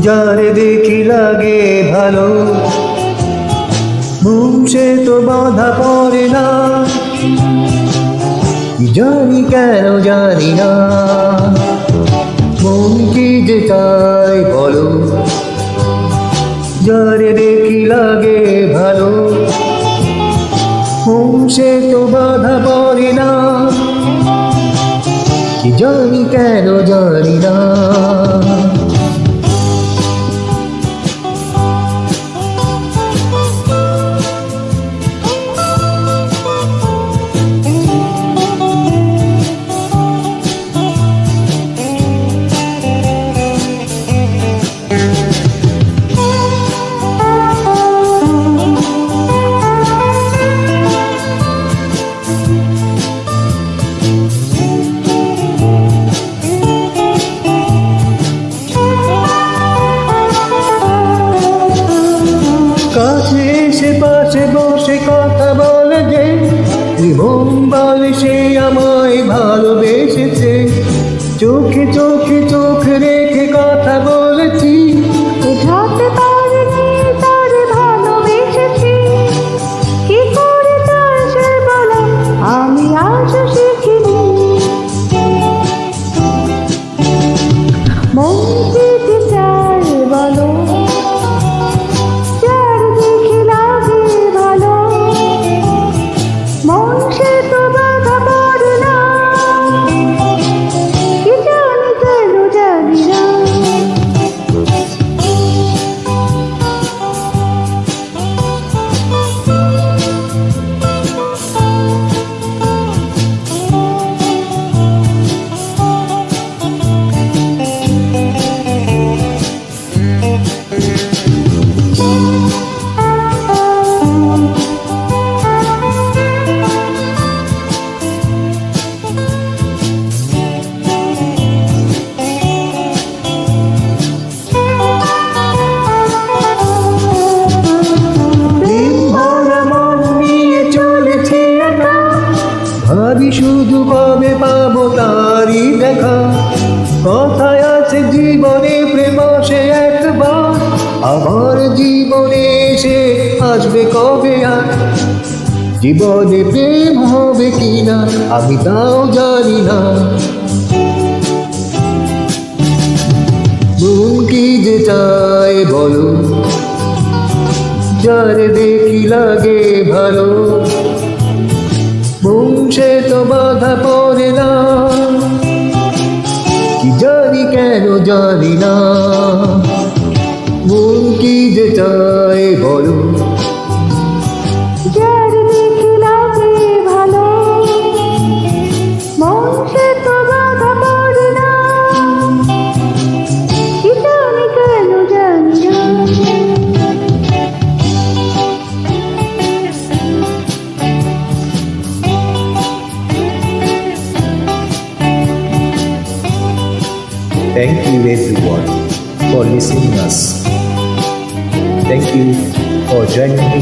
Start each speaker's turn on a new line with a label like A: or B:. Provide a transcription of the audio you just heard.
A: যারে দেখি লাগে ভালো, মন সে তো বাধা পড়ে না। জানি কেন জানি না, মন কি যে চাই বলো। যারে দেখি লাগে ভালো, মন সে তো বাধা পড়ে না। জানি কেন জানি না। কাছে এসে পাশে বসে কথা বলে যে, জীবন বলে সে আমায় ভালোবেসেছে। চোখে চোখে চোখ রেখে কথা বলেছি,
B: বোঝাতে পারিনি তারে ভালোবেসেছি। কি করে তার সে বলা আমি আজও শিখিনি। মন কি যে চায় বলো, যার দেখি লাগে ভালো, মন সে তো বাধা পড়ে না। কি জানি কেন জানি না।
A: ভাবি শুধু কবে পাবো তারই দেখা। কথায় আছে জীবনে প্রেম সে একবার, আমার জীবনে সে আসবে কবে আর। জীবনে প্রেম হবে কিনা আমি তাও জানি না। মন কি যে চায় বলো, যারে দেখি লাগে ভালো, মন সে তো বাধা পড়ে না। কি জানি কেন জানি না, মন কি যে চায় বলো।
B: যার দেখি লাগে ভালো, মন সে তো বাধা পড়ে না। কি জানি কেন জানি না।
A: Thank you everyone for listening us. Thank you for joining me